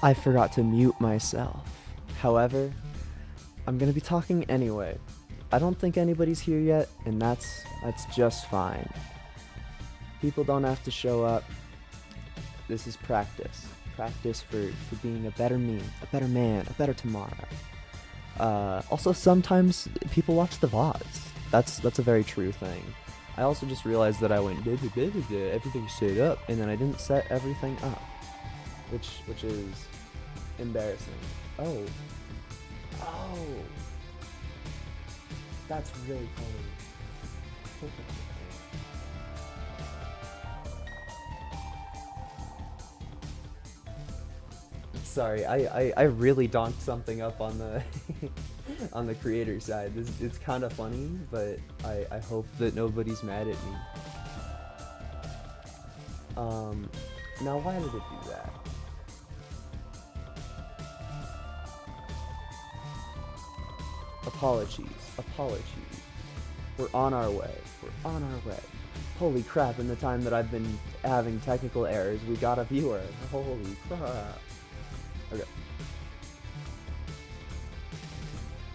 I forgot to mute myself. However, I'm gonna be talking anyway. I don't think anybody's here yet, and that's just fine. People don't have to show up. This is practice. Practice for being a better me, a better man, a better tomorrow. Also, sometimes people watch the VODs. That's a very true thing. I also just realized that I went everything's set up, and then I didn't set everything up, which is embarrassing. Oh, oh, that's really funny. Sorry, I really donked something up on the on the creator side. It's kind of funny, but I hope that nobody's mad at me. Um, Now why did it do that? Apologies. We're on our way. We're on our way. Holy crap, in the time that I've been having technical errors, we got a viewer. Holy crap. Okay.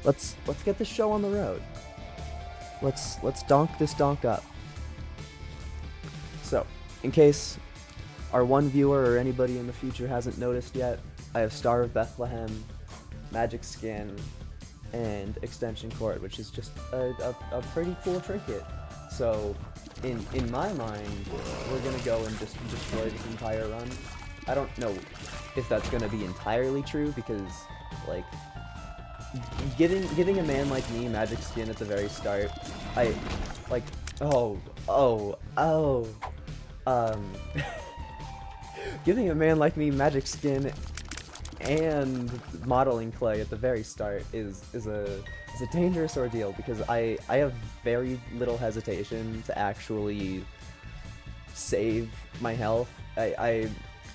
Let's get this show on the road. Let's donk this donk up. So, in case our one viewer or anybody in the future hasn't noticed yet, I have Star of Bethlehem, Magic Skin, and Extension Cord, which is just a pretty cool trinket. So, in my mind, we're gonna go and just destroy this entire run. I don't know if that's gonna be entirely true because, like, giving a man like me Magic Skin at the very start, I like oh um giving a man like me Magic Skin and modeling clay at the very start is a dangerous ordeal because I have very little hesitation to actually save my health.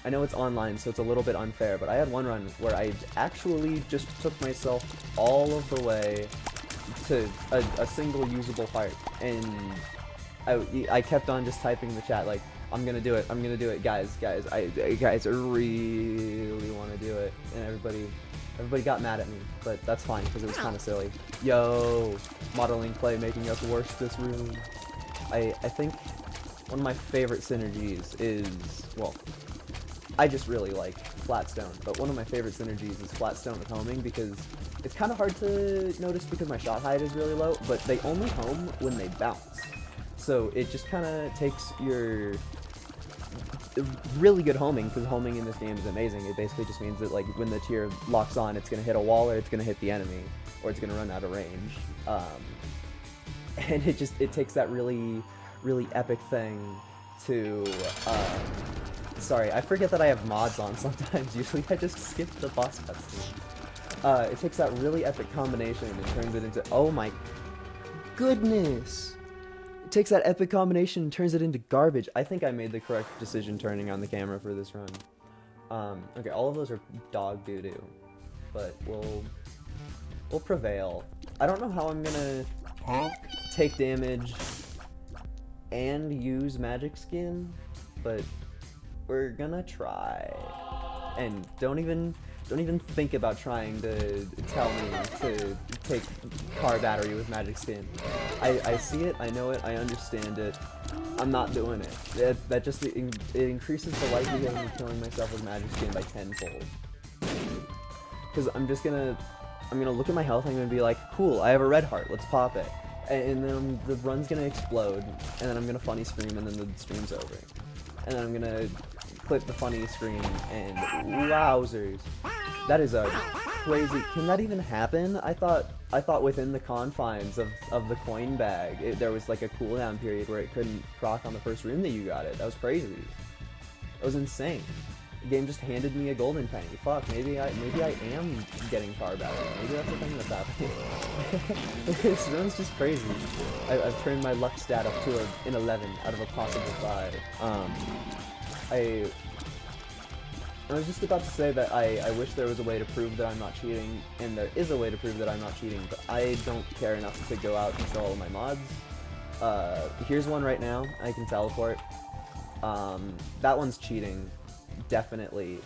I know it's online, so it's a little bit unfair, but I had one run where I actually just took myself all of the way to a single usable heart, and I kept on just typing in the chat like, I'm gonna do it, guys, guys, I really want to do it, and everybody got mad at me, but that's fine because it was kind of silly. Yo, modeling clay making us worse this room. I think one of my favorite synergies is, well, I just really like Flatstone, but one of my favorite synergies is Flatstone with homing because it's kind of hard to notice because my shot height is really low, but they only home when they bounce. So it just kind of takes your really good homing, because homing in this game is amazing. It basically just means that, like, when the tier locks on, it's going to hit a wall, or it's going to hit the enemy, or it's going to run out of range. And it takes that really epic thing to sorry, I forget that I have mods on sometimes. Usually I just skip the boss cutscene. It takes that really epic combination and turns it into, oh my goodness! It takes that epic combination and turns it into garbage. I think I made the correct decision turning on the camera for this run. Okay, all of those are dog doo-doo, but we'll prevail. I don't know how I'm gonna take damage and use Magic Skin, but we're gonna try. And don't even think about trying to tell me to take car battery with Magic Skin. I see it, I know it, I understand it. I'm not doing it. That just it increases the likelihood of me killing myself with Magic Skin by tenfold. Because I'm gonna look at my health and I'm gonna be like, cool, I have a red heart, let's pop it. And then the run's gonna explode, and then I'm gonna funny scream, and then the stream's over. And then I'm gonna clip the funny scream, and wowzers. That is a crazy... Can that even happen? I thought within the confines of the coin bag, there was like a cooldown period where it couldn't proc on the first room that you got it. That was crazy. That was insane. The game just handed me a golden penny. Fuck, maybe I am getting car battery. Maybe that's the thing that's happening. This run's just crazy. I've turned my luck stat up to an 11 out of a possible 5. I was just about to say that I wish there was a way to prove that I'm not cheating, and there is a way to prove that I'm not cheating, but I don't care enough to go out and show all of my mods. Here's one right now. I can teleport. That one's cheating. Definitely.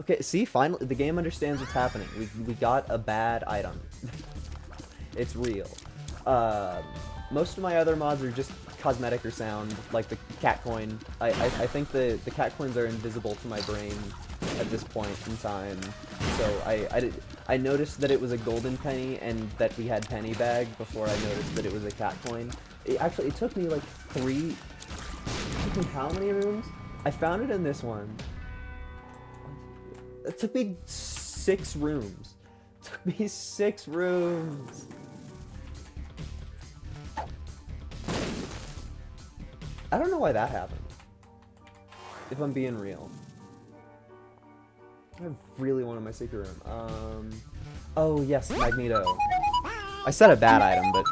Okay, see, finally, the game understands what's happening. We got a bad item. It's real. Most of my other mods are just cosmetic or sound, like the cat coin. I think the cat coins are invisible to my brain at this point in time. So I noticed that it was a golden penny and that we had penny bag before I noticed that it was a cat coin. It took me like how many rooms? I found it in this one. It took me 6 rooms. It took me 6 rooms. I don't know why that happened. If I'm being real. I really wanted my secret room. Oh yes, Magneto. I said a bad item, but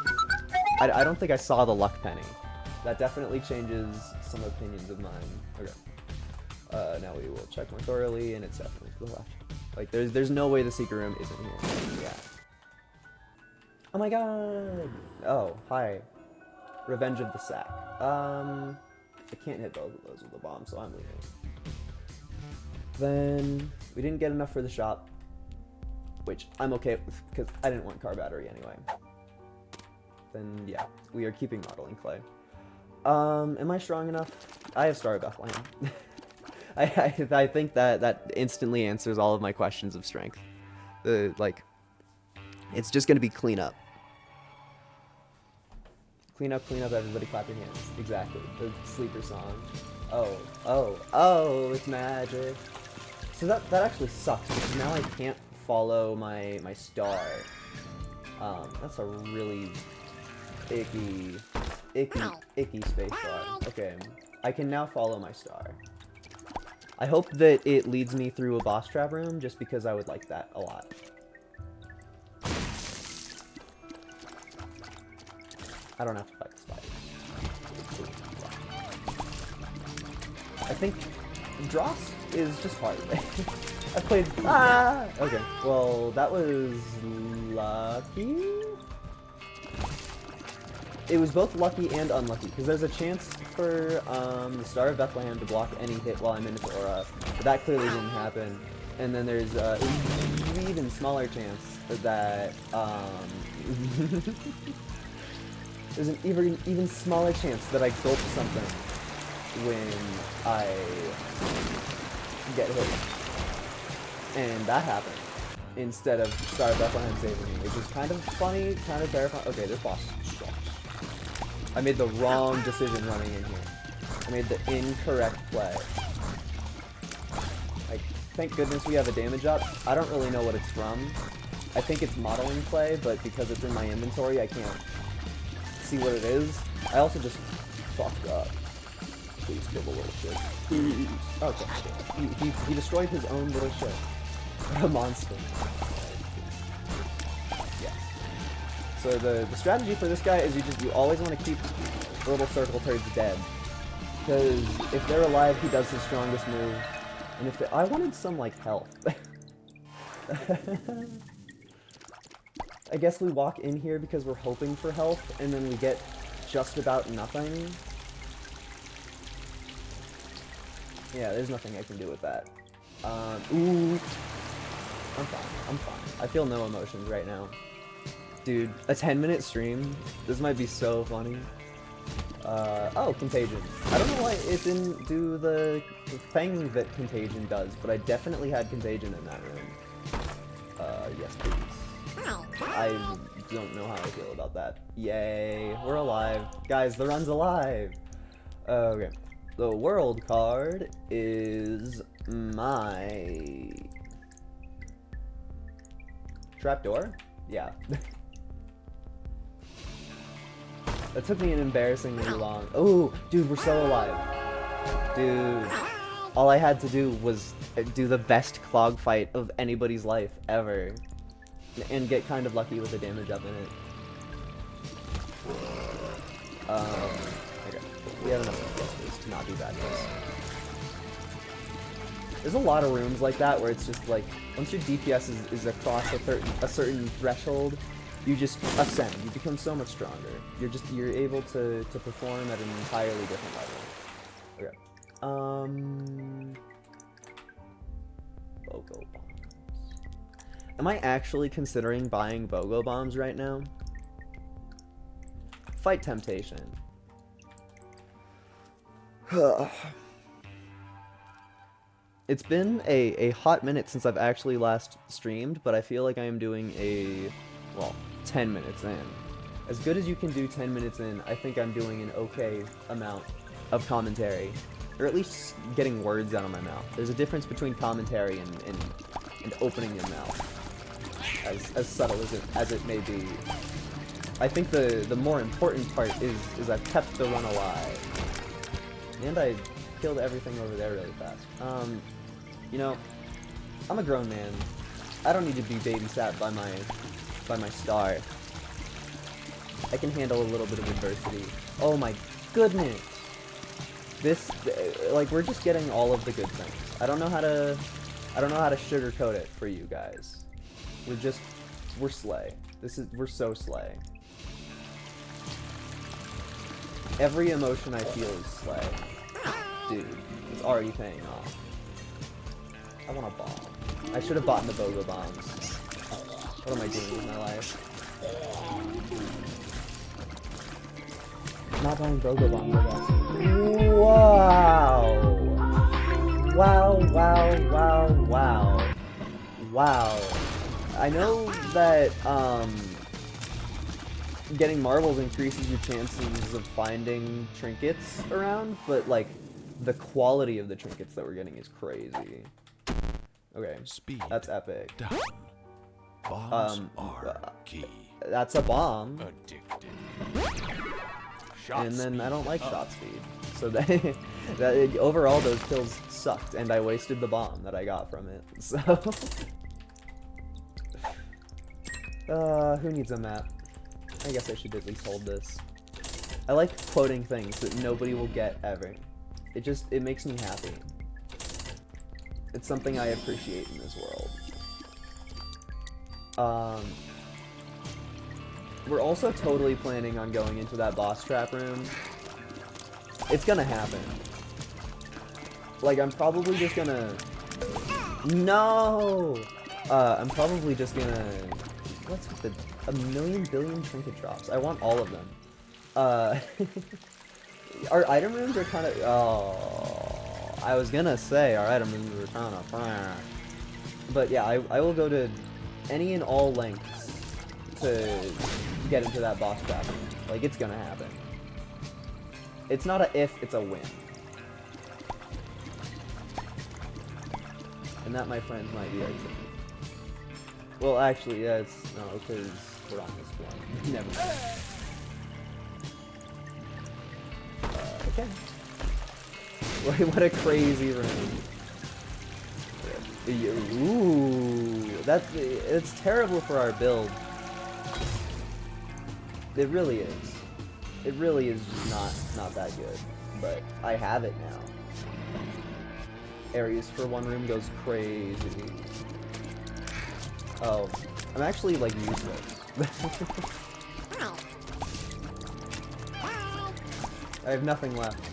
I don't think I saw the luck penny. That definitely changes some opinions of mine. Okay. Now we will check more thoroughly, and it's definitely to the left. Like, there's no way the secret room isn't here. Yeah. Oh my god! Oh, hi. Revenge of the Sack. I can't hit both of those with the bomb, so I'm leaving. Then, we didn't get enough for the shop, which I'm okay with, because I didn't want car battery anyway. Then, yeah, we are keeping modeling clay. Am I strong enough? I have Star of Bethlehem. I think that instantly answers all of my questions of strength. It's just gonna be cleanup. Clean up, everybody clap your hands. Exactly. The sleeper song. Oh, it's magic. So that actually sucks, because now I can't follow my star. That's a really icky space bar. Okay, I can now follow my star. I hope that it leads me through a boss trap room, just because I would like that a lot. I don't have to fight the spider. I think Dross is just hard. I played... Ah! Okay, well, that was lucky? It was both lucky and unlucky, because there's a chance for the Star of Bethlehem to block any hit while I'm in its aura, but that clearly didn't happen. And then there's an even smaller chance that... there's an even smaller chance that I gulp something when I get hit. And that happened. Instead of Star of Bethlehem saving me, which is kind of funny, kind of terrifying. Okay, this boss sucks. I made the wrong decision running in here. I made the incorrect play. Like, thank goodness we have a damage up. I don't really know what it's from. I think it's modeling play, but because it's in my inventory, I can't see what it is. I also just fucked up. Please kill the little shit. Please. Okay. He destroyed his own little shit. A monster. Yeah. So the strategy for this guy is you always want to keep the little circle turds dead. Because if they're alive, he does his strongest move. And if I wanted some, like, health. I guess we walk in here because we're hoping for health, and then we get just about nothing. Yeah, there's nothing I can do with that. Ooh. I'm fine. I feel no emotions right now. Dude, a 10-minute stream? This might be so funny. Oh, Contagion. I don't know why it didn't do the thing that Contagion does, but I definitely had Contagion in that room. Yes, please. I don't know how I feel about that. Yay, we're alive. Guys, the run's alive! Okay. The world card is my... Trapdoor? Yeah. That took me an embarrassingly long... Oh, dude, we're so alive. Dude. All I had to do was do the best clog fight of anybody's life ever. And get kind of lucky with the damage up in it. Okay. We have enough DPS to not do bad guys. There's a lot of rooms like that where it's just like, once your DPS is across a certain threshold, you just ascend. You become so much stronger. You're able to perform at an entirely different level. Okay. Bogo Bombs. Am I actually considering buying Bogo Bombs right now? Fight temptation. It's been a hot minute since I've actually last streamed, but I feel like I am doing well, 10 minutes in. As good as you can do 10 minutes in, I think I'm doing an okay amount of commentary. Or at least getting words out of my mouth. There's a difference between commentary and opening your mouth. As subtle as it may be. I think the more important part is I've kept the run alive. And I killed everything over there really fast. You know, I'm a grown man. I don't need to be babysat by my star. I can handle a little bit of adversity. Oh my goodness! This, like, we're just getting all of the good things. I don't know how to sugarcoat it for you guys. We're slay. We're so slay. Every emotion I feel is slay. Dude, it's already paying off. I want a bomb. I should have bought the Bogo Bombs. What am I doing with my life? Not buying Bogo Bombs, I guess. Wow! Wow, wow, wow, wow. Wow. I know that, getting marbles increases your chances of finding trinkets around, but, like, the quality of the trinkets that we're getting is crazy. Okay, Speed that's epic. down. Bombs are key. That's a bomb. Addicted. Shot And then I don't like speed shot speed. So that overall those kills sucked, and I wasted the bomb that I got from it. So who needs a map? I guess I should at least hold this. I like quoting things that nobody will get ever. It makes me happy. It's something I appreciate in this world. We're also totally planning on going into that boss trap room. It's gonna happen. Like, I'm probably just gonna... No! I'm probably just gonna... What's with the... A million billion trinket drops? I want all of them. Our item rooms are kind of... Oh... I was gonna say our item rooms are kind of... But yeah, I will go to any and all lengths to get into that boss trap room. Like, it's gonna happen. It's not a if, it's a when. And that, my friends, might be our team. Well, actually, yeah, it's... No, because we're on this one. Never mind. Okay. What a crazy room. Ooh, it's terrible for our build. It really is. It really is just not that good. But I have it now. Areas for one room goes crazy. Oh, I'm actually like useless. I have nothing left.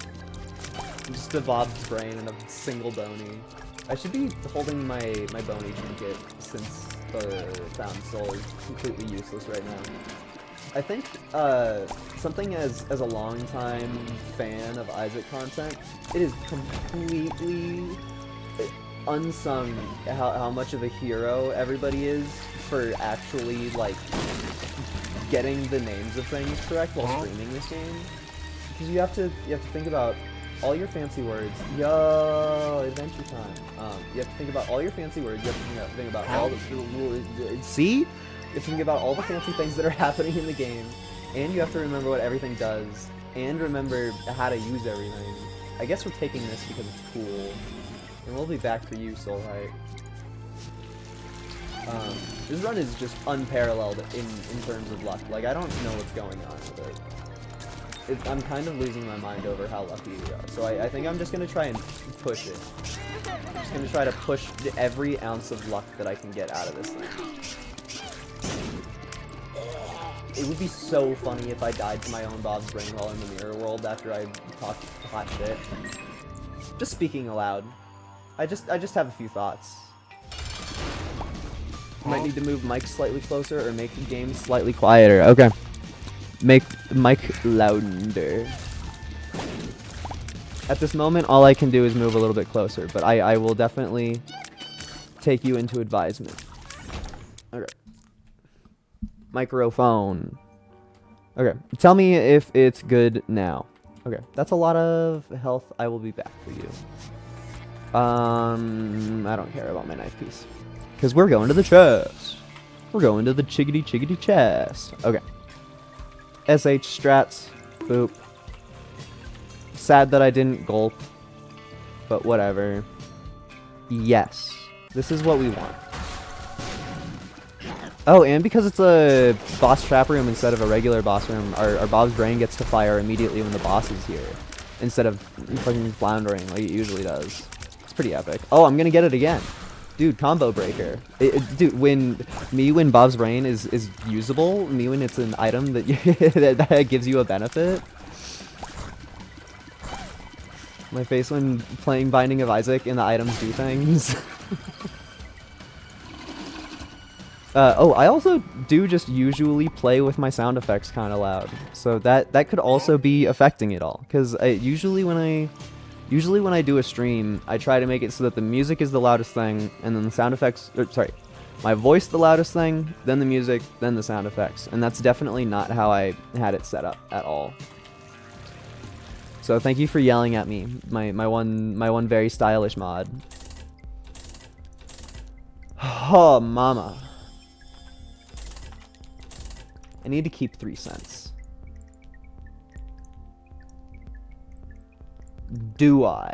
Just a Bob's brain and a single bony. I should be holding my bony trinket since the found soul is completely useless right now. I think something as a longtime fan of Isaac content, it is completely unsung how much of a hero everybody is for actually like getting the names of things correct while streaming this game. Because you have to think about all your fancy words. Yo, adventure time. You have to think about all your fancy words. You have to think about all the... See? You have to think about all the fancy things that are happening in the game. And you have to remember what everything does. And remember how to use everything. I guess we're taking this because it's cool. And we'll be back for you, Soulheart. This run is just unparalleled in terms of luck. Like, I don't know what's going on with it. I'm kind of losing my mind over how lucky we are. So I think I'm just going to try and push it. I'm just going to try to push every ounce of luck that I can get out of this thing. It would be so funny if I died to my own Bob's brain while in the mirror world after I talked hot shit. Just speaking aloud. I just have a few thoughts. Might need to move mic slightly closer or make the game slightly quieter. Okay. Make the mic louder. At this moment, all I can do is move a little bit closer, but I will definitely take you into advisement. Okay. Microphone. Okay. Tell me if it's good now. Okay. That's a lot of health. I will be back for you. I don't care about my knife piece. Because we're going to the chest. We're going to the chiggity chest. Okay. SH strats. Boop. Sad that I didn't gulp. But whatever. Yes. This is what we want. Oh, and because it's a boss trap room instead of a regular boss room, our Bob's Brain gets to fire immediately when the boss is here. Instead of fucking floundering like it usually does. It's pretty epic. Oh, I'm gonna get it again. Dude, combo breaker. Dude, when Bob's Brain is usable, when it's an item that, that gives you a benefit. My face when playing Binding of Isaac and the items do things. Oh, I also do just usually play with my sound effects kind of loud, so that could also be affecting it all. Because usually when I do a stream, I try to make it so that the music is the loudest thing, and then the sound effects. Sorry, my voice the loudest thing, then the music, then the sound effects, and that's definitely not how I had it set up at all. So thank you for yelling at me, my one very stylish mod. Oh, mama. I need to keep 3 cents. Do I?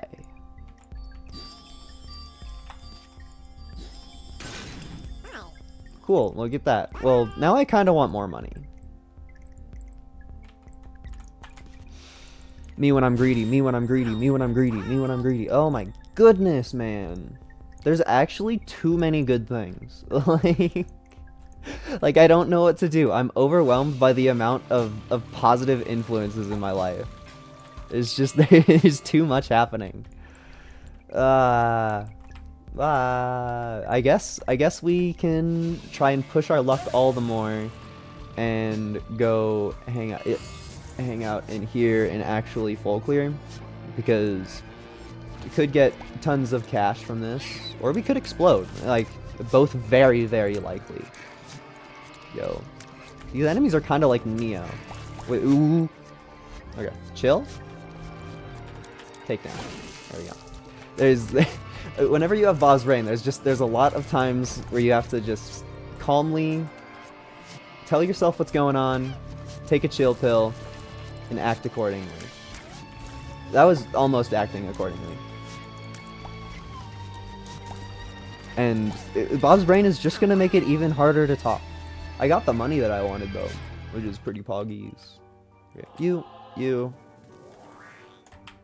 Cool, look at that. Well, now I kind of want more money. Me when I'm greedy, me when I'm greedy, me when I'm greedy, me when I'm greedy. Oh my goodness, man. There's actually too many good things. Like, I don't know what to do. I'm overwhelmed by the amount of positive influences in my life. It's just, there's too much happening. I guess we can try and push our luck all the more and go hang out in here and actually full clear, because we could get tons of cash from this, or we could explode. Like, both very, very likely. Yo, these enemies are kind of like Neo. Wait, ooh. Okay, chill. Take down. There we go. There's whenever you have Bob's Brain, there's a lot of times where you have to just calmly tell yourself what's going on, take a chill pill, and act accordingly. That was almost acting accordingly. And Bob's Brain is just gonna make it even harder to talk. I got the money that I wanted though, which is pretty poggies. Okay. You.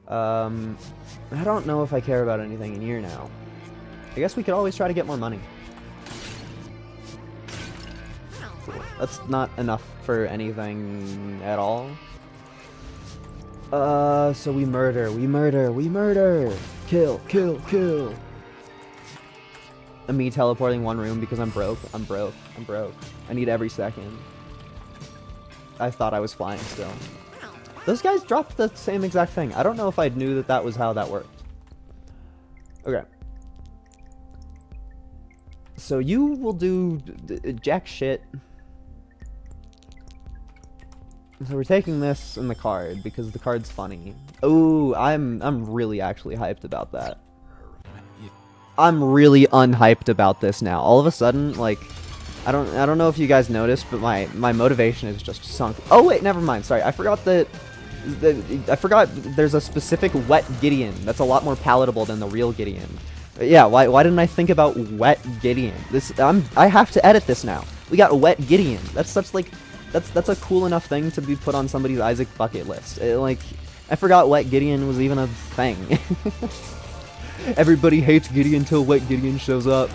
I don't know if I care about anything in here now. I guess we could always try to get more money. Cool. That's not enough for anything at all. So we murder. Kill. And me teleporting one room because I'm broke. I need every second. I thought I was flying still. Those guys dropped the same exact thing. I don't know if I knew that that was how that worked. Okay. So you will do jack shit. So we're taking this in the card because the card's funny. Oh, I'm really actually hyped about that. I'm really unhyped about this now. All of a sudden, like, I don't know if you guys noticed, but my motivation is just sunk. Oh wait, never mind. Sorry, I forgot that. I forgot there's a specific wet Gideon that's a lot more palatable than the real Gideon. Yeah, why didn't I think about wet Gideon? I have to edit this now. We got a wet Gideon. That's a cool enough thing to be put on somebody's Isaac bucket list. Like, I forgot wet Gideon was even a thing. Everybody hates Gideon till wet Gideon shows up.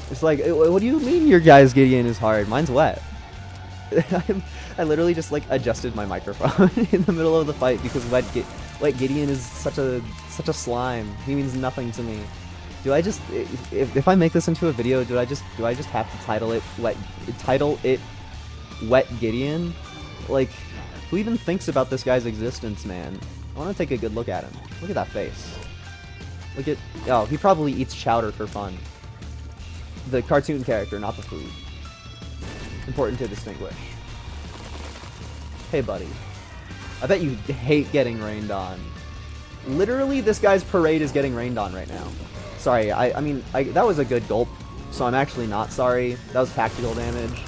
It's like, what do you mean your guy's Gideon is hard? Mine's wet. I literally just like adjusted my microphone in the middle of the fight because wet Gideon is such a slime. He means nothing to me. Do I just if I make this into a video, do I just have to title it Wet Gideon? Like, who even thinks about this guy's existence, man? I want to take a good look at him. Look at that face. Look at, oh, he probably eats chowder for fun. The cartoon character, not the food. Important to distinguish. Hey, buddy. I bet you hate getting rained on. Literally, this guy's parade is getting rained on right now. Sorry, I mean, that was a good gulp, so I'm actually not sorry. That was tactical damage.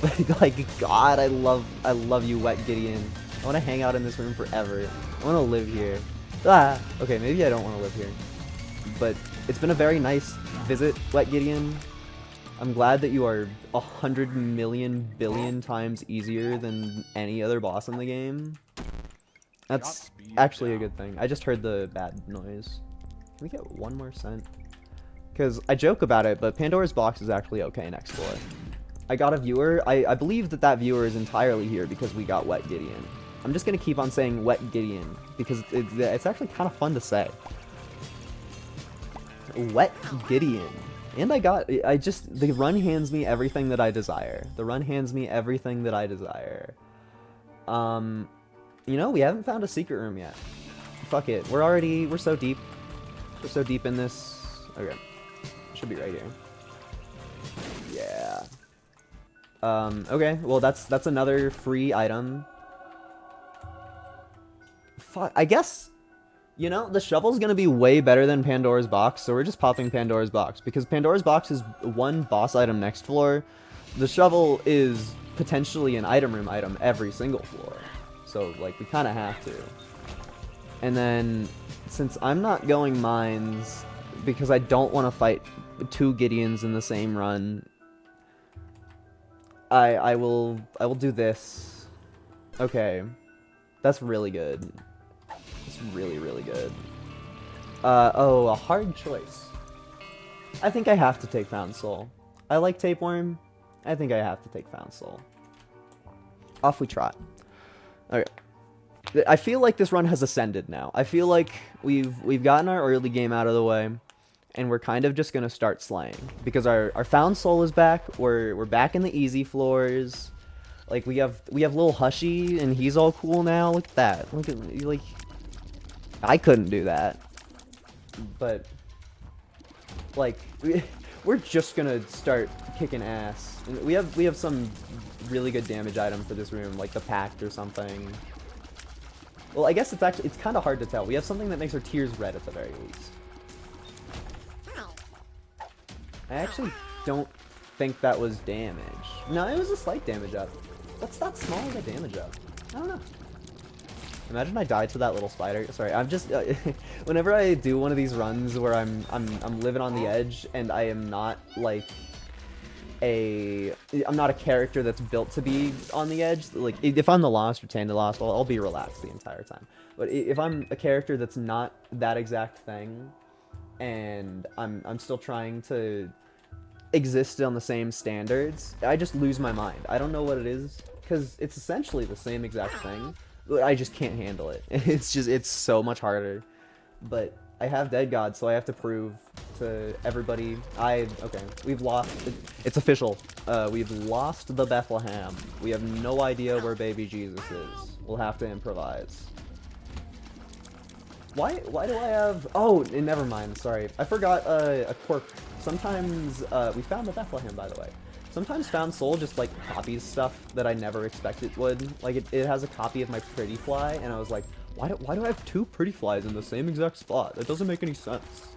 But, like, God, I love you, Wet Gideon. I want to hang out in this room forever. I want to live here. Ah! Okay, maybe I don't want to live here. But it's been a very nice visit, Wet Gideon. I'm glad that you are 100 million billion times easier than any other boss in the game. That's actually a good thing. I just heard the bad noise. Can we get one more cent? Because I joke about it, but Pandora's Box is actually okay next floor. I got a viewer. I believe that viewer is entirely here because we got Wet Gideon. I'm just going to keep on saying Wet Gideon because it's actually kind of fun to say. Wet Gideon. And the run hands me everything that I desire. The run hands me everything that I desire. You know, we haven't found a secret room yet. Fuck it. We're so deep. We're so deep in this. Okay. Should be right here. Yeah. Okay. Well, that's another free item. Fuck. I guess, you know, the shovel's gonna be way better than Pandora's Box, so we're just popping Pandora's Box. Because Pandora's Box is one boss item next floor. The shovel is potentially an item room item every single floor. So, like, we kind of have to. And then, since I'm not going mines, because I don't want to fight two Gideons in the same run, I will do this. Okay. That's really good. It's really, really good. Oh, a hard choice. I think I have to take Found Soul. I like Tapeworm. I think I have to take Found Soul. Off we trot. Okay. I feel like this run has ascended now. I feel like we've gotten our early game out of the way, and we're kind of just gonna start slaying because our Found Soul is back. We're back in the easy floors. Like we have little Hushy, and he's all cool now. Look at that. Look at, like, I couldn't do that, but like we're just gonna start kicking ass. And we have some really good damage item for this room, like the Pact or something. Well, I guess it's kind of hard to tell. We have something that makes our tears red at the very least. I actually don't think that was damage. No, it was a slight damage up. That's not small of a damage up. I don't know. Imagine I died to that little spider. Sorry, I'm just whenever I do one of these runs where I'm living on the edge and I am not like I'm not a character that's built to be on the edge. Like, if I'm the Lost or Tanda Lost, I'll be relaxed the entire time. But if I'm a character that's not that exact thing, and I'm still trying to exist on the same standards, I just lose my mind. I don't know what it is, because it's essentially the same exact thing, but I just can't handle it. It's so much harder. But I have Dead God, so I have to prove to everybody. Okay, we've lost. It's official. We've lost the Bethlehem. We have no idea where baby Jesus is. We'll have to improvise. Why do I have... Oh, never mind. Sorry. I forgot a quirk. Sometimes, we found the Bethlehem, by the way. Sometimes Found Soul just, like, copies stuff that I never expected it would. Like, it has a copy of my Pretty Fly, and I was like, why do I have two Pretty Flies in the same exact spot? That doesn't make any sense.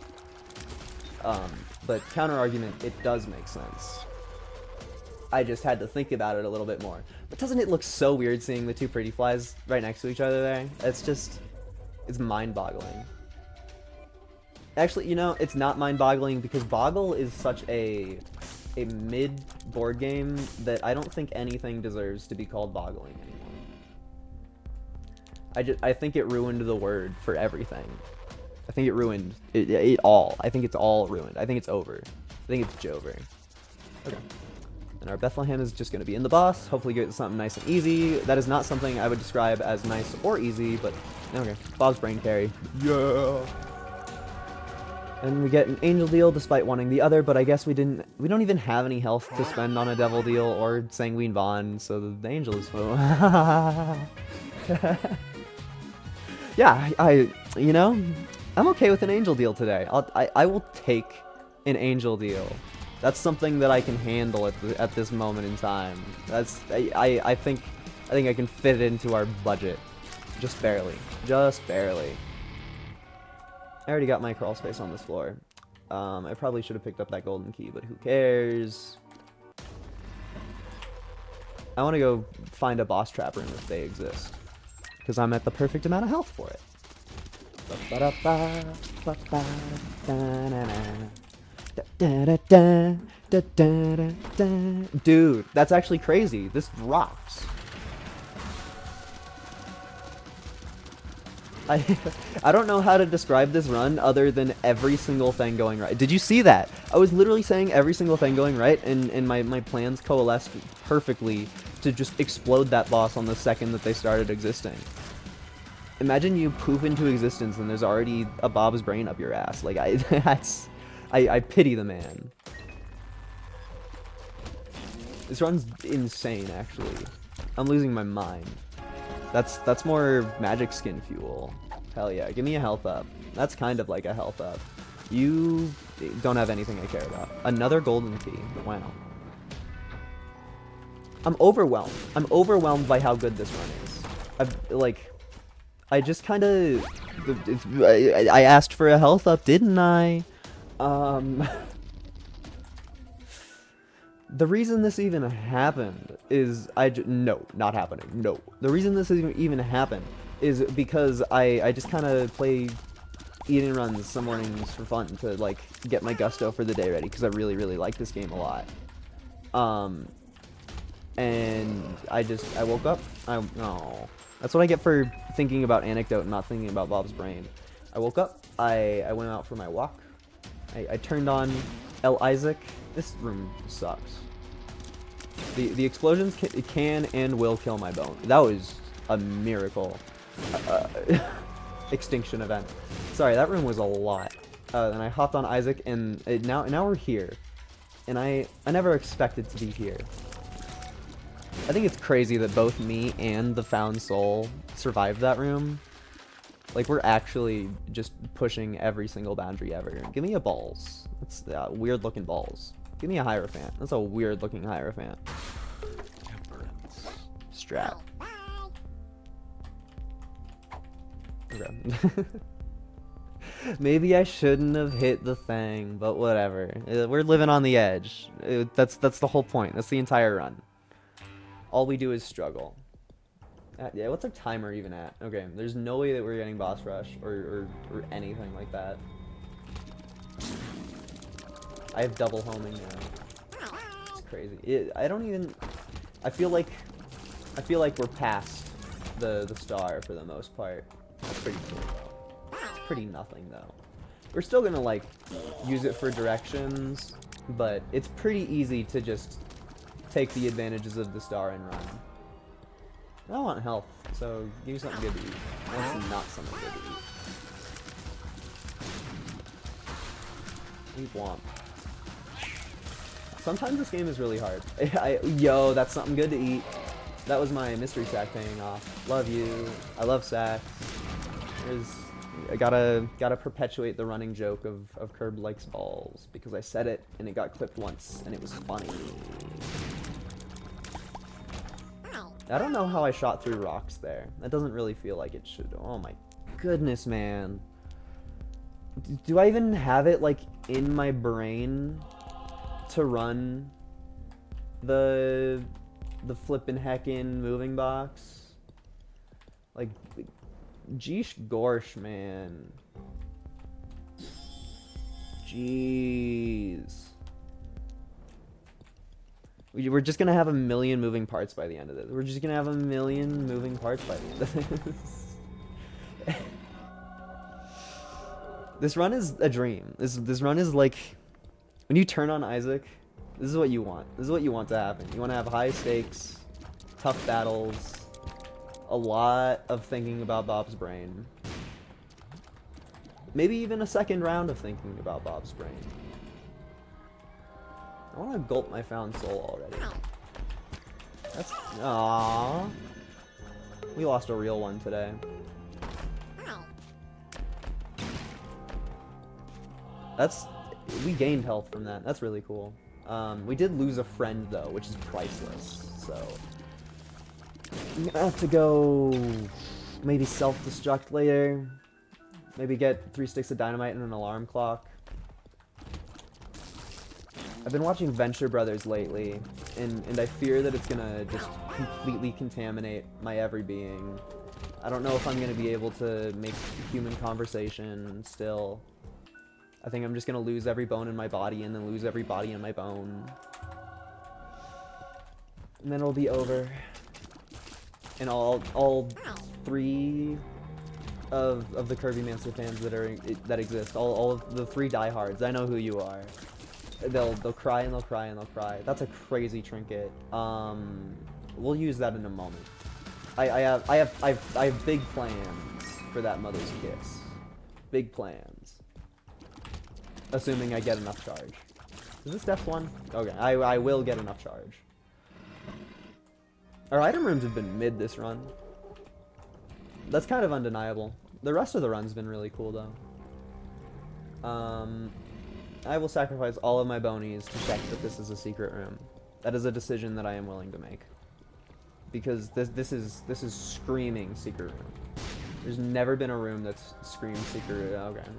But counter-argument, it does make sense. I just had to think about it a little bit more. But doesn't it look so weird seeing the two Pretty Flies right next to each other there? It's mind-boggling. Actually, you know, it's not mind-boggling because Boggle is such a mid board game that I don't think anything deserves to be called boggling anymore. I think it ruined the word for everything. I think it ruined it all. I think it's all ruined. I think it's over. I think it's Jover. Okay. And our Bethlehem is just going to be in the boss. Hopefully get something nice and easy. That is not something I would describe as nice or easy, but okay. Bob's Brain Carry. Yeah. And we get an angel deal despite wanting the other, but I guess we don't even have any health to spend on a devil deal or sanguine bond, so the angel is yeah, you know, I'm okay with an angel deal today. I will take an angel deal. That's something that I can handle at this moment in time. I think I can fit it into our budget. Just barely. Just barely. I already got my crawl space on this floor. I probably should have picked up that golden key, but who cares? I want to go find a boss trap room if they exist, because I'm at the perfect amount of health for it. Dude, that's actually crazy. This rocks. I don't know how to describe this run other than every single thing going right. Did you see that? I was literally saying every single thing going right, and my plans coalesced perfectly to just explode that boss on the second that they started existing. Imagine you poof into existence and there's already a Bob's brain up your ass. Like, I pity the man. This run's insane, actually. I'm losing my mind. That's more magic skin fuel. Hell yeah, give me a health up. That's kind of like a health up. You don't have anything I care about. Another golden key. Wow. I'm overwhelmed. I'm overwhelmed by how good this run is. I just kind of... I asked for a health up, didn't I? The reason this even happened is no, not happening. No. The reason this even happened is because I just kind of play eating runs some mornings for fun to like get my gusto for the day ready, because I really like this game a lot. And I woke up. Oh, that's what I get for thinking about Anecdote and not thinking about Bob's brain. I woke up. I went out for my walk. I turned on El Isaac. This room sucks. The explosions can and will kill my bone. That was a miracle. Extinction event. Sorry, that room was a lot. And I hopped on Isaac, and now we're here. And I never expected to be here. I think it's crazy that both me and the Found Soul survived that room. Like, we're actually just pushing every single boundary ever. Give me a balls. That's weird looking balls. Give me a Hierophant. That's a weird looking Hierophant. Temperance. Strat. Okay. Maybe I shouldn't have hit the thing, but whatever. We're living on the edge. That's the whole point. That's the entire run. All we do is struggle. Yeah, what's our timer even at? Okay, there's no way that we're getting boss rush or anything like that. I have double homing now. It's crazy. I don't even... I feel like we're past the star for the most part. That's pretty cool though. It's pretty nothing though. We're still gonna like use it for directions, but it's pretty easy to just take the advantages of the star and run. I want health, so give me something good to eat. That's not something good to eat. Eat Womp. Sometimes this game is really hard. Yo, that's something good to eat. That was my mystery sack paying off. Love you. I love sacks. I gotta perpetuate the running joke of Curb likes balls, because I said it and it got clipped once and it was funny. I don't know how I shot through rocks there. That doesn't really feel like it should. Oh my goodness, man. Do I even have it like in my brain to run the flippin' heckin' moving box? Like, geesh gorsh, man. Jeez. We're just gonna have a million moving parts by the end of this. We're just gonna have a million moving parts by the end of this. This run is a dream. This run is like, when you turn on Isaac, this is what you want. This is what you want to happen. You want to have high stakes, tough battles, a lot of thinking about Bob's brain. maybe even a second round of thinking about Bob's brain. I want to gulp my found soul already. That's... Aww. We lost a real one today. That's... We gained health from that. That's really cool. We did lose a friend, though, which is priceless. So... I'm gonna have to go... Maybe self-destruct later. Maybe get 3 sticks of dynamite and an alarm clock. I've been watching Venture Brothers lately, and I fear that it's gonna just completely contaminate my every being. I don't know if I'm gonna be able to make human conversation still. I think I'm just gonna lose every bone in my body and then lose every body in my bone. And then it'll be over. And all 3 of the Kirby Mancer fans that exist, all of the 3 diehards, I know who you are. They'll cry and they'll cry and they'll cry. That's a crazy trinket. We'll use that in a moment. I have big plans for that mother's kiss. Big plans. Assuming I get enough charge. Is this depth 1? Okay, I will get enough charge. Our item rooms have been mid this run. That's kind of undeniable. The rest of the run's been really cool though. I will sacrifice all of my bonies to check that this is a secret room. That is a decision that I am willing to make. Because this is screaming secret room. There's never been a room that's screamed secret room. Okay.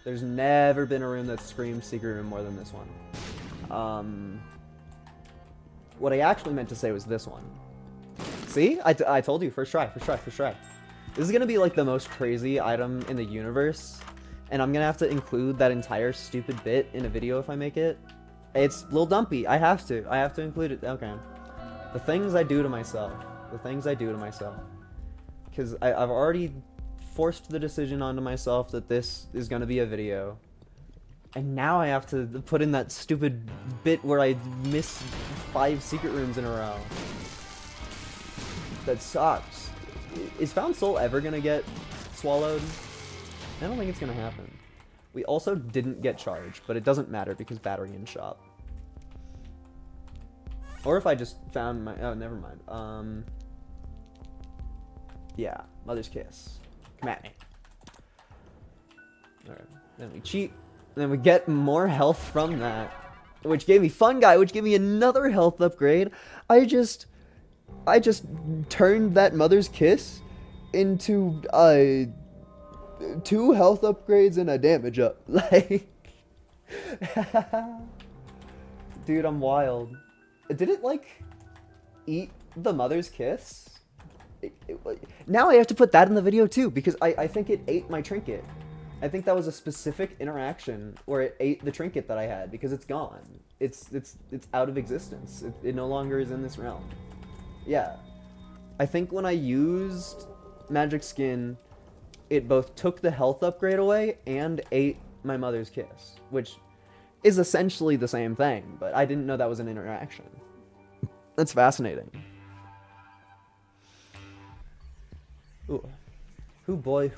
There's never been a room that's screamed secret room more than this one. What I actually meant to say was this one. See? I told you, first try. This is gonna be like the most crazy item in the universe. And I'm gonna have to include that entire stupid bit in a video if I make it. It's Lil Dumpy. I have to include it. Okay. The things I do to myself. Because I've already forced the decision onto myself that this is gonna be a video. And now I have to put in that stupid bit where I miss 5 secret rooms in a row. That sucks. Is Found Soul ever gonna get swallowed? I don't think it's gonna happen. We also didn't get charged, but it doesn't matter because battery in shop. Or if I just found my... Oh, never mind. Yeah, Mother's Kiss. Come at me. Alright, then we cheat. Then we get more health from that. Which gave me Fun Guy, which gave me another health upgrade. I just turned that Mother's Kiss into 2 health upgrades and a damage up. Like, dude, I'm wild. Did it like eat the Mother's Kiss? Now I have to put that in the video too because I think it ate my trinket. I think that was a specific interaction where it ate the trinket that I had because it's gone. It's out of existence. It no longer is in this realm. Yeah. I think when I used Magic Skin, it both took the health upgrade away and ate my Mother's Kiss, which is essentially the same thing, but I didn't know that was an interaction. That's fascinating. Ooh. Hoo boy.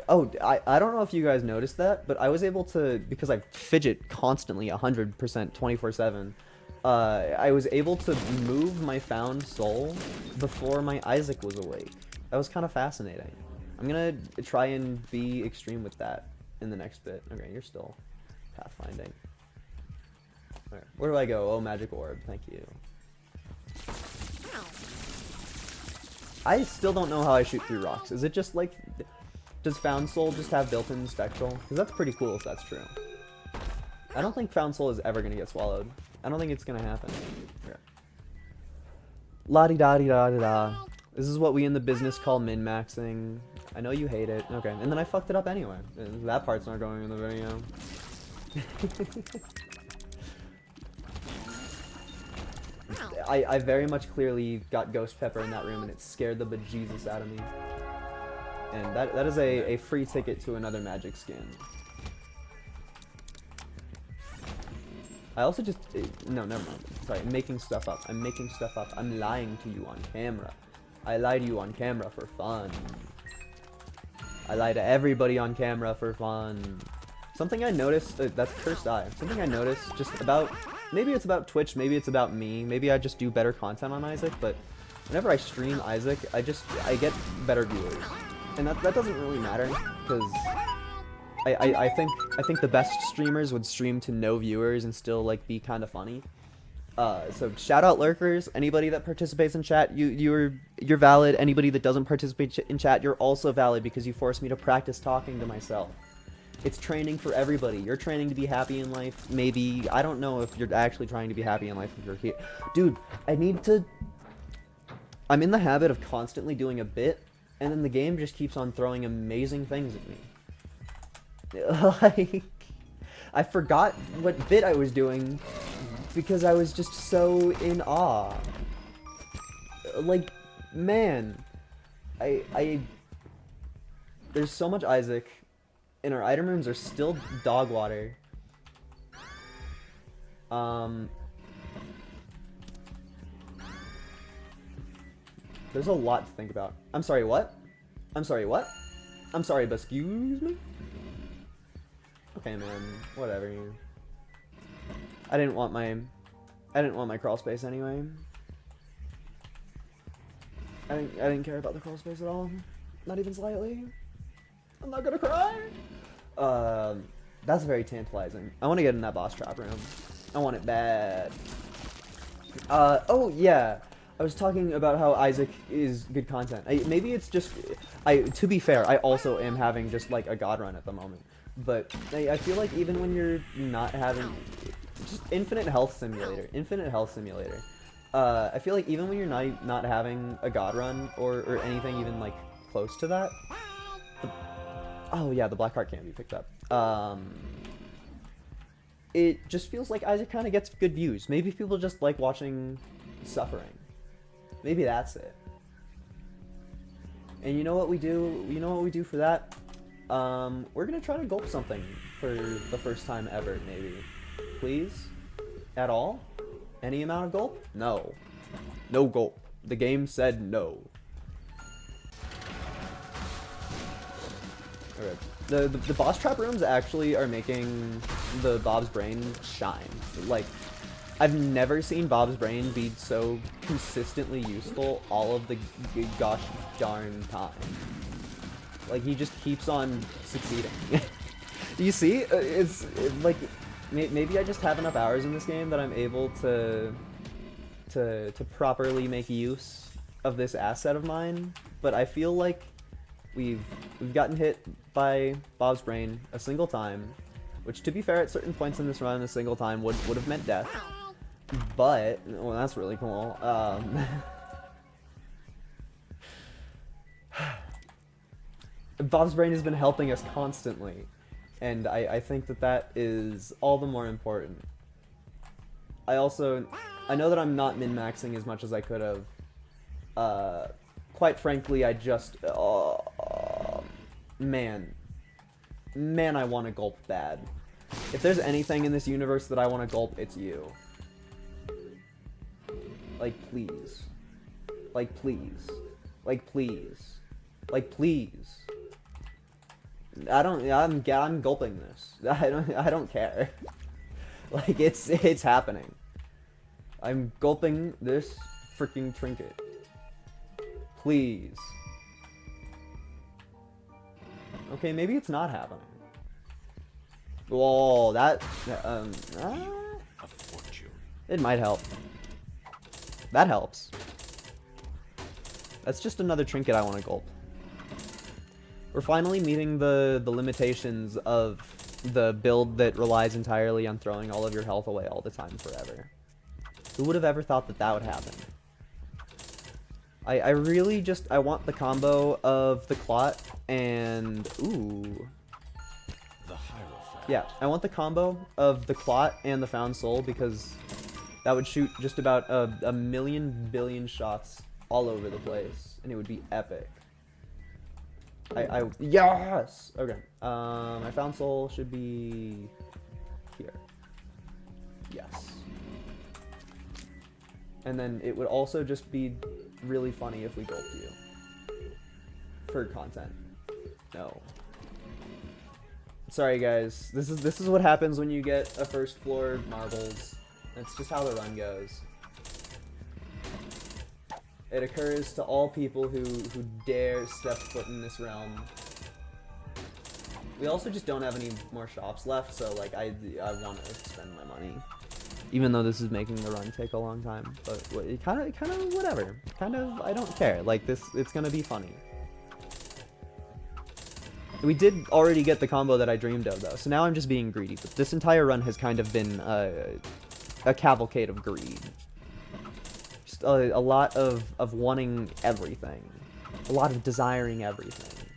Oh, I don't know if you guys noticed that, but I was able to, because I fidget constantly 100% 24/7, I was able to move my Found Soul before my Isaac was awake. That was kind of fascinating. I'm gonna try and be extreme with that in the next bit. Okay, you're still pathfinding. Alright, where do I go? Oh, Magic Orb, thank you. I still don't know how I shoot through rocks. Is it just like... Does Found Soul just have built-in Spectral? Because that's pretty cool if that's true. I don't think Found Soul is ever going to get swallowed. I don't think it's going to happen. Here. La-di-da-di-da-di-da. This is what we in the business call min-maxing. I know you hate it. Okay, and then I fucked it up anyway. That part's not going in the video. I very much clearly got Ghost Pepper in that room and it scared the bejesus out of me. And that is a free ticket to another Magic Skin. I also just... No, never mind. Sorry, I'm making stuff up. I'm lying to you on camera. I lie to you on camera for fun. I lie to everybody on camera for fun. Something I noticed, that's Cursed Eye. Something I noticed just about, maybe it's about Twitch, maybe it's about me, maybe I just do better content on Isaac, but whenever I stream Isaac, I get better viewers. And that doesn't really matter, because I think the best streamers would stream to no viewers and still like be kind of funny. So shout out lurkers, anybody that participates in chat, you're valid. Anybody that doesn't participate in chat, you're also valid because you forced me to practice talking to myself. It's training for everybody. You're training to be happy in life. Maybe, I don't know if you're actually trying to be happy in life if you're here. Dude, I'm in the habit of constantly doing a bit, and then the game just keeps on throwing amazing things at me. Like, I forgot what bit I was doing because I was just so in awe. Like, man, there's so much Isaac, and our item rooms are still dog water. There's a lot to think about. I'm sorry, what? I'm sorry, what? I'm sorry, but excuse me? Okay, man, whatever. I didn't want my crawl space anyway. I didn't care about the crawl space at all. Not even slightly. I'm not gonna cry. That's very tantalizing. I want to get in that boss trap room. I want it bad. Oh yeah. I was talking about how Isaac is good content. Maybe it's just, to be fair, I also am having just like a god run at the moment. But I feel like even when you're not having, just Infinite Health Simulator. I feel like even when you're not having a god run or anything even like close to that. Oh yeah, the black heart can't be picked up. It just feels like Isaac kind of gets good views. Maybe people just like watching suffering. Maybe that's it. And you know what we do? You know what we do for that? We're gonna try to gulp something for the first time ever, maybe. Please? At all? Any amount of gulp? No. No gulp. The game said no. Okay. The boss trap rooms actually are making the Bob's Brain shine. Like, I've never seen Bob's Brain be so consistently useful all of the gosh darn time. Like, he just keeps on succeeding. You see? It's like, maybe I just have enough hours in this game that I'm able to properly make use of this asset of mine, but I feel like we've gotten hit by Bob's Brain a single time, which, to be fair, at certain points in this run, a single time would have meant death. But, well, that's really cool. Bob's Brain has been helping us constantly, and I think that is all the more important. I know that I'm not min-maxing as much as I could have. Quite frankly, I just, man, I want to gulp bad. If there's anything in this universe that I want to gulp, it's you. Like, please. Like, please. Like, please. Like, please. I'm gulping this. I don't care. Like, it's happening. I'm gulping this freaking trinket. Please. Okay, maybe it's not happening. Whoa, that, A fortune. it might help. That helps. That's just another trinket I want to gulp. We're finally meeting the limitations of the build that relies entirely on throwing all of your health away all the time forever. Who would have ever thought that that would happen? I really just, I want the combo of the Clot and, ooh. The Hierophant. Yeah, I want the combo of the Clot and the Found Soul because that would shoot just about a million billion shots all over the place, and it would be epic. Yes! Okay, my Found Soul should be here. Yes. And then it would also just be really funny if we gulped you. For content. No. Sorry guys, this is what happens when you get a first floor marbles. That's just how the run goes. It occurs to all people who dare step foot in this realm. We also just don't have any more shops left, so like I want to spend my money, even though this is making the run take a long time. But it kind of whatever. Kind of I don't care. Like this, it's gonna be funny. We did already get the combo that I dreamed of though, so now I'm just being greedy. But this entire run has kind of been a cavalcade of greed. Just a lot of wanting everything, a lot of desiring everything.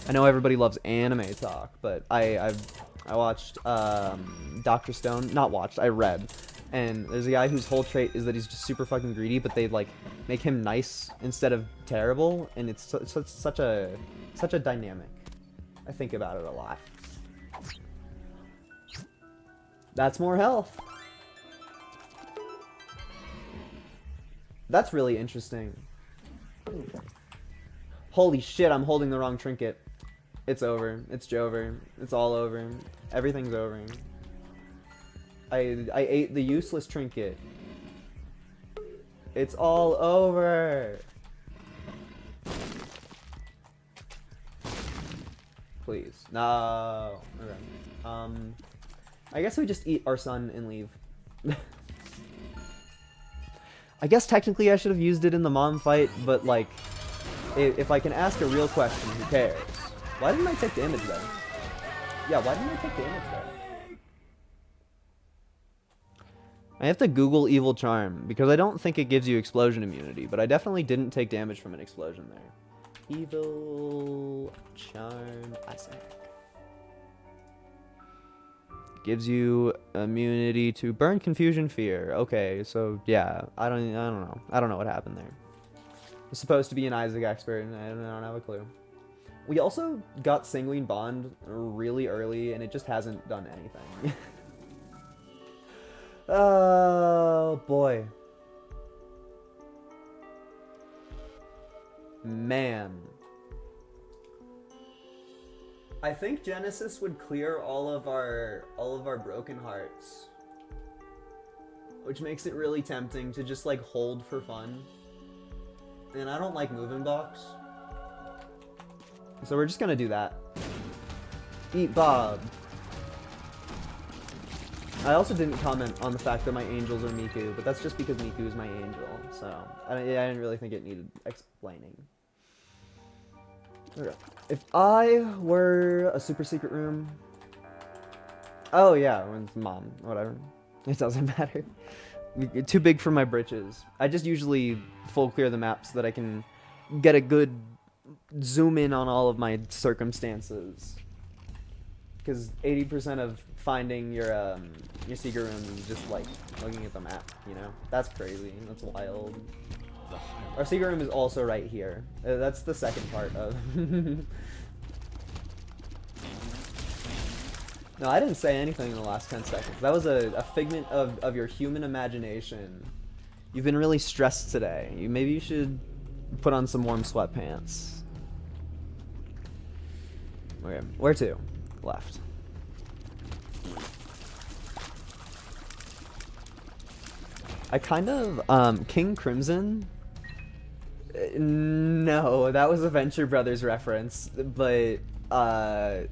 I know everybody loves anime talk, but I watched Dr. Stone. Not watched, I read. And there's a guy whose whole trait is that he's just super fucking greedy, but they like make him nice instead of terrible, and it's such a dynamic. I think about it a lot. That's more health. That's really interesting. Holy shit, I'm holding the wrong trinket. It's over. It's Jover. It's all over. Everything's over. I ate the useless trinket. It's all over. Please. No. Okay. I guess we just eat our son and leave. I guess technically I should have used it in the mom fight, but like, if I can ask a real question, who cares? Why didn't I take damage there? Yeah, why didn't I take damage there? I have to Google Evil Charm, because I don't think it gives you explosion immunity, but I definitely didn't take damage from an explosion there. Evil Charm Isaac. Gives you immunity to burn, confusion, fear. Okay, so yeah, I don't know. I don't know what happened there. I'm supposed to be an Isaac expert, and I don't have a clue. We also got Sanguine Bond really early, and it just hasn't done anything. Oh boy. Man. I think Genesis would clear all of our broken hearts. Which makes it really tempting to just like hold for fun. And I don't like moving blocks. So we're just gonna do that. Eat Bob. I also didn't comment on the fact that my angels are Miku, but that's just because Miku is my angel, so I didn't really think it needed explaining. Okay. If I were a super secret room... Oh yeah, it's mom, whatever. It doesn't matter. Too big for my britches. I just usually full clear the map so that I can get a good zoom in on all of my circumstances. Because 80% of finding your secret room is just like looking at the map, you know? That's crazy. That's wild. Our secret room is also right here. That's the second part of... No, I didn't say anything in the last 10 seconds. That was a figment of your human imagination. You've been really stressed today. Maybe you should put on some warm sweatpants. Okay, where to? Left. I kind of, King Crimson? No, that was a Venture Brothers reference, but,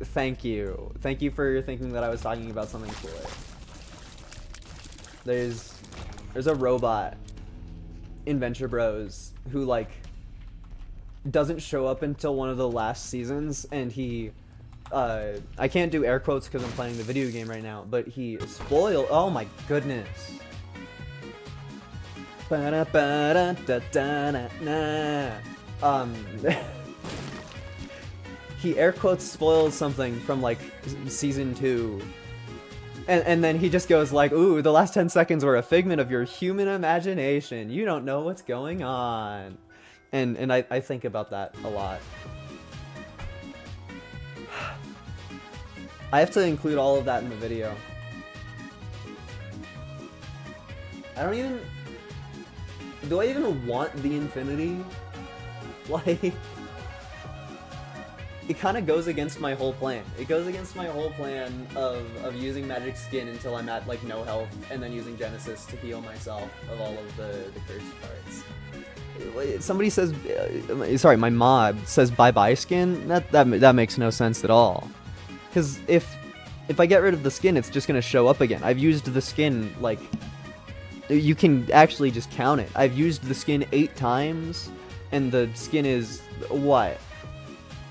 thank you. Thank you for thinking that I was talking about something cooler. There's a robot in Venture Bros who, like, doesn't show up until one of the last seasons, and he, I can't do air quotes because I'm playing the video game right now, but he spoiled, oh my goodness. He air quotes spoiled something from like season 2, and then he just goes like, ooh, the last 10 seconds were a figment of your human imagination, you don't know what's going on. And I think about that a lot. I have to include all of that in the video. Do I even want the infinity? Like, it kind of goes against my whole plan. It goes against my whole plan of using magic skin until I'm at like no health, and then using Genesis to heal myself of all of the cursed parts. Somebody says, sorry, my mod says bye-bye skin. That makes no sense at all. Because if I get rid of the skin, it's just gonna show up again. I've used the skin, like, you can actually just count it. I've used the skin 8 times, and the skin is, what,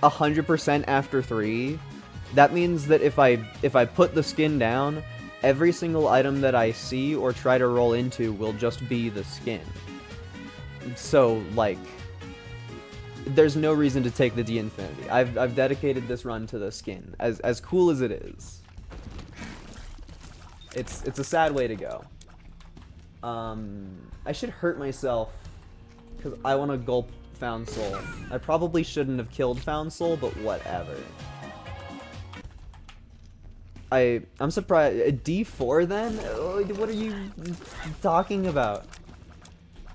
100% after 3? That means that if I put the skin down, every single item that I see or try to roll into will just be the skin. So, like, there's no reason to take the D-Infinity. I've dedicated this run to the skin, as cool as it is. It's a sad way to go. I should hurt myself because I want to gulp Found Soul. I probably shouldn't have killed Found Soul, but whatever. I'm surprised. D4 then? What are you talking about?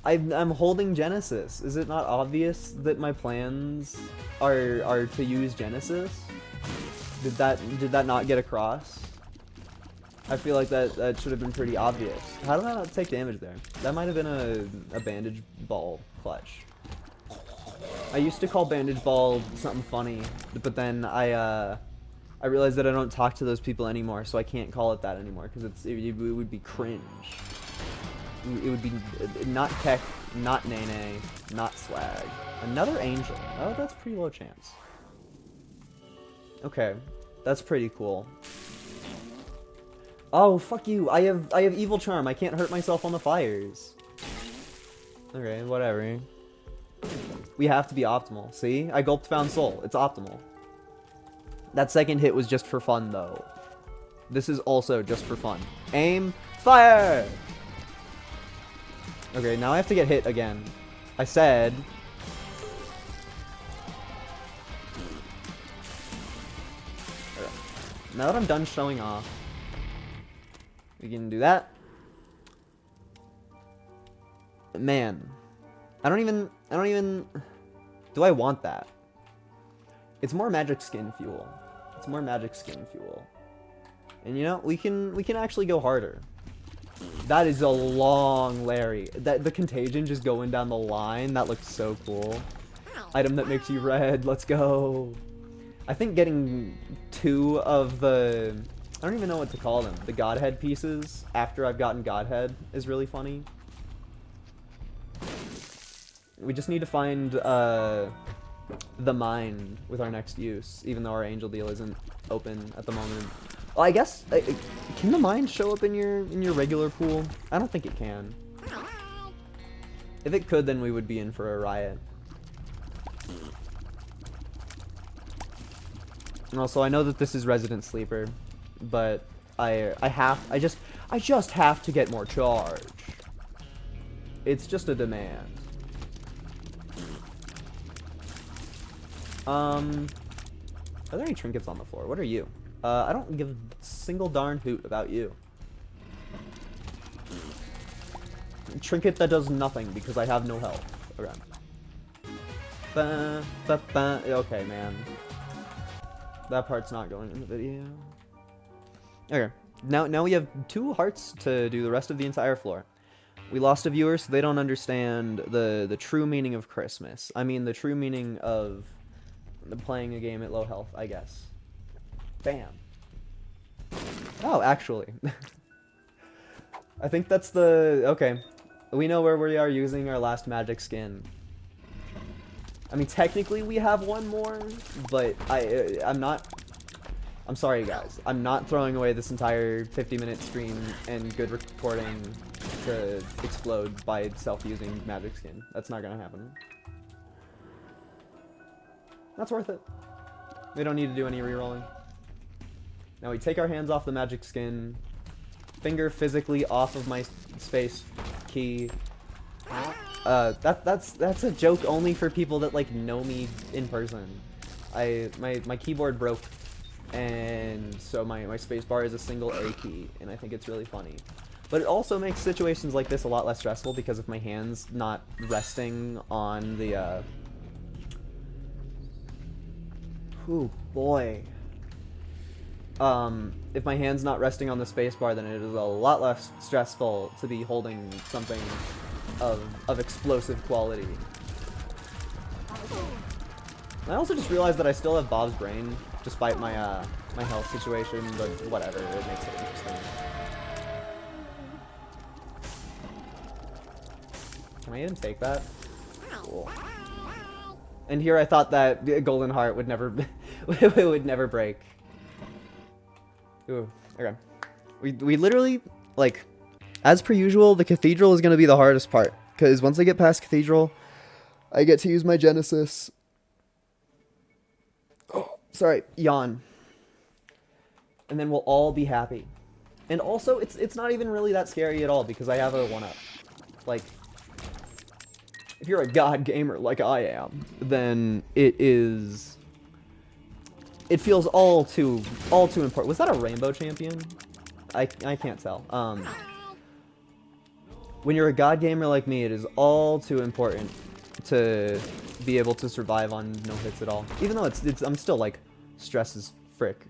I'm holding Genesis. Is it not obvious that my plans are to use Genesis? Did that not get across? I feel like that should have been pretty obvious. How did I not take damage there? That might have been a bandage ball clutch. I used to call bandage ball something funny, but then I realized that I don't talk to those people anymore, so I can't call it that anymore because it would be cringe. It would be not Keck, not Nene, not Swag. Another Angel. Oh, that's pretty low chance. Okay, that's pretty cool. Oh, fuck you. I have Evil Charm. I can't hurt myself on the fires. Okay, whatever. We have to be optimal. See? I gulped Found Soul. It's optimal. That second hit was just for fun, though. This is also just for fun. Aim, fire! Okay, now I have to get hit again. I said... Now that I'm done showing off, we can do that. Man. I don't even... Do I want that? It's more magic skin fuel. It's more magic skin fuel. And you know, we can actually go harder. That is a long Larry. The contagion just going down the line, that looks so cool. Item that makes you red, let's go. I think getting 2 of the... I don't even know what to call them. The Godhead pieces after I've gotten Godhead is really funny. We just need to find the mine with our next use, even though our angel deal isn't open at the moment. Well, I guess can the mine show up in your regular pool? I don't think it can. If it could, then we would be in for a riot. And also, I know that this is Resident Sleeper, but I just have to get more charge. It's just a demand. Are there any trinkets on the floor? What are you? I don't give a single darn hoot about you. Trinket that does nothing because I have no health. Okay. Okay, man. That part's not going in the video. Okay. Now we have 2 hearts to do the rest of the entire floor. We lost a viewer, so they don't understand the true meaning of Christmas. I mean, the true meaning of playing a game at low health, I guess. Bam. Oh, actually. I think that's the... Okay. We know where we are using our last magic skin. I mean, technically we have one more, but I'm not... I'm sorry, guys. I'm not throwing away this entire 50-minute stream and good recording to explode by self-using magic skin. That's not gonna happen. That's worth it. We don't need to do any rerolling. Now we take our hands off the magic skin, finger physically off of my space key. That's a joke only for people that like know me in person. My keyboard broke, and so my space bar is a single A key, and I think it's really funny. But it also makes situations like this a lot less stressful because of my hands not resting on the Ooh, boy. If my hand's not resting on the spacebar, then it is a lot less stressful to be holding something of explosive quality. I also just realized that I still have Bob's brain, despite my my health situation, but whatever, it makes it interesting. Can I even take that? Cool. And here I thought that Golden Heart would never would never break. Ooh, okay. We literally, like, as per usual, the Cathedral is going to be the hardest part. Because once I get past Cathedral, I get to use my Genesis. Oh, sorry, yawn. And then we'll all be happy. And also, it's not even really that scary at all, because I have a 1-up. Like, if you're a god gamer like I am, then it feels all too important. Was that a rainbow champion? I can't tell. When you're a god gamer like me, it is all too important to be able to survive on no hits at all. Even though I'm still like stress as frick.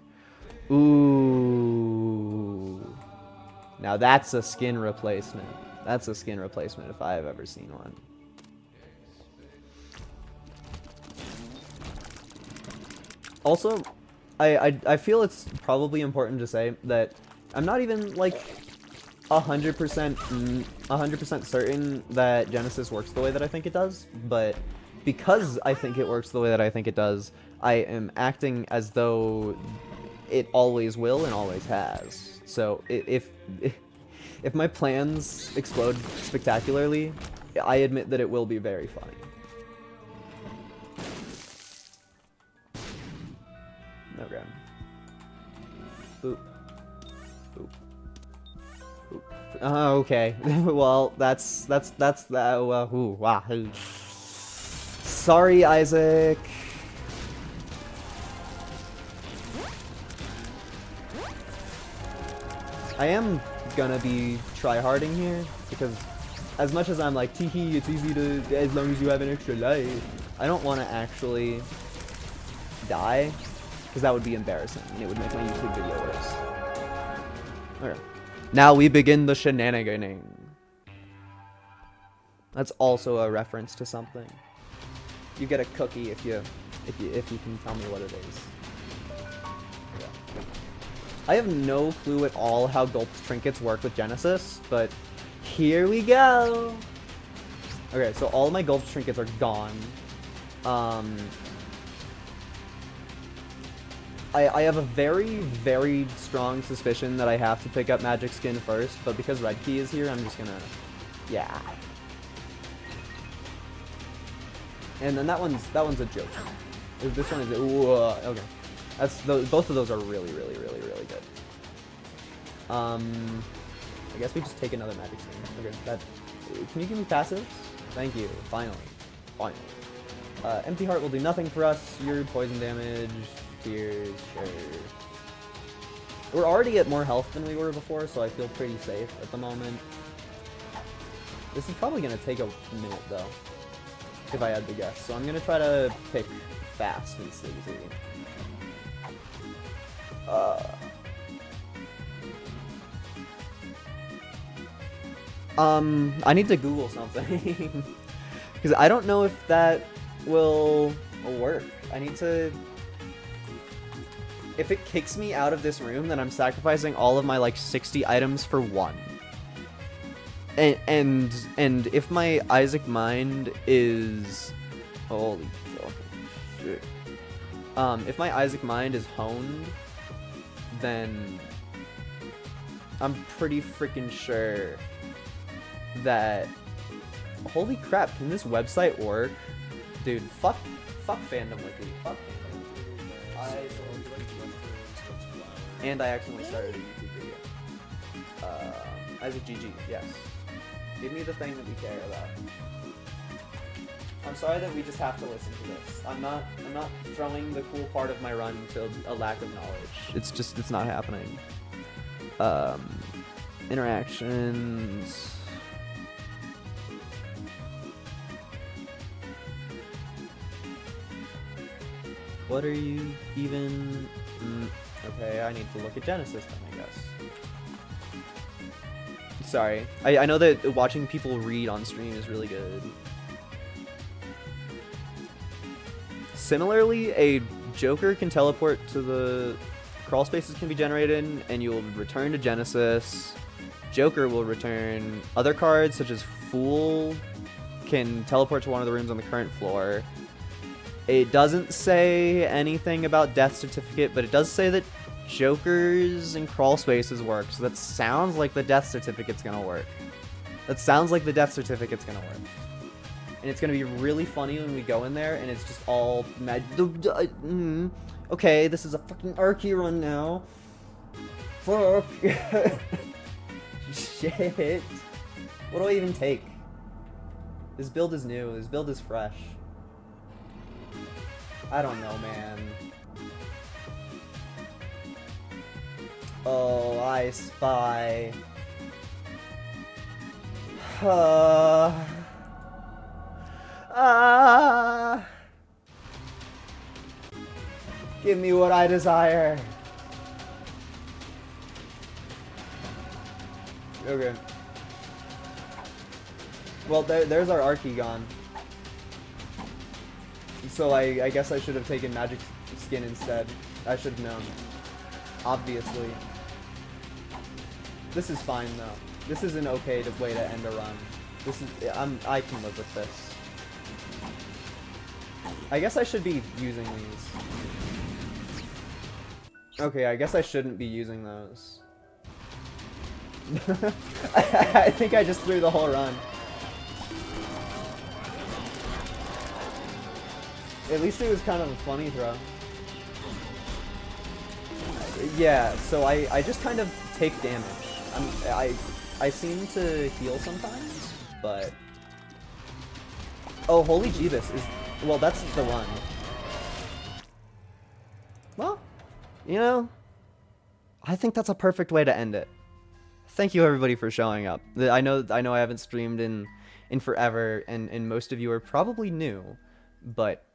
Ooh. Now that's a skin replacement. That's a skin replacement if I have ever seen one. Also, I feel it's probably important to say that I'm not even like 100% certain that Genesis works the way that I think it does, but because I think it works the way that I think it does, I am acting as though it always will and always has. So if my plans explode spectacularly, I admit that it will be very funny. Okay. Boop. Boop. Boop. Okay. Well, that's that. Ooh, wow. Sorry, Isaac. I am gonna be tryharding here because, as much as I'm like, teehee, it's easy to, as long as you have an extra life, I don't want to actually die. Because that would be embarrassing, and it would make my YouTube video worse. Okay. Now we begin the shenaniganing. That's also a reference to something. You get a cookie if you can tell me what it is. Okay. I have no clue at all how Gulp's trinkets work with Genesis, but here we go. Okay, so all of my Gulp's trinkets are gone. I have a very, very strong suspicion that I have to pick up Magic Skin first, but because Red Key is here, I'm just gonna, yeah. And then that one's a joke. This one is, ooh, okay. Both of those are really, really, really, really good. I guess we just take another Magic Skin. Okay, can you give me passives? Thank you. Finally. Empty Heart will do nothing for us. Your poison damage. Tears, sure. We're already at more health than we were before, so I feel pretty safe at the moment. This is probably gonna take a minute though, if I had to guess. So I'm gonna try to pick fast and sleazy. I need to Google something because I don't know if that will work. I need to. If it kicks me out of this room, then I'm sacrificing all of my like 60 items for one. And if my Isaac Mind is, holy fucking shit. If my Isaac Mind is honed, then I'm pretty freaking sure that, holy crap, can this website work? Dude, fuck Fandom Wiki. Fuck Fandom Wiki. And I accidentally started a YouTube video. Isaac GG, yes. Give me the thing that we care about. I'm sorry that we just have to listen to this. I'm not throwing the cool part of my run to a lack of knowledge. It's not happening. Interactions. What are you even... okay, I need to look at Genesis then, I guess. Sorry. I know that watching people read on stream is really good. Similarly, a Joker can teleport to the crawl spaces can be generated, and you'll return to Genesis. Joker will return. Other cards, such as Fool, can teleport to one of the rooms on the current floor. It doesn't say anything about Death Certificate, but it does say that Jokers and crawl spaces work, so that sounds like the Death Certificate's gonna work. That sounds like the Death Certificate's gonna work. And it's gonna be really funny when we go in there and it's just all okay, this is a fucking Archie run now. Fuck. Shit. What do I even take? This build is new. This build is fresh. I don't know, man. Oh, I spy. Give me what I desire. Okay. Well, there's our Archie. So I guess I should have taken Magic Skin instead. I should have known. Obviously. This is fine though. This is an okay way to end a run. This is I can live with this. I guess I should be using these. Okay, I guess I shouldn't be using those. I think I just threw the whole run. At least it was kind of a funny throw. Yeah, so I just kind of take damage. I seem to heal sometimes, but... Oh, Holy Jeebus is... Well, that's the one. Well, you know, I think that's a perfect way to end it. Thank you everybody for showing up. I know I haven't streamed in forever, and most of you are probably new, but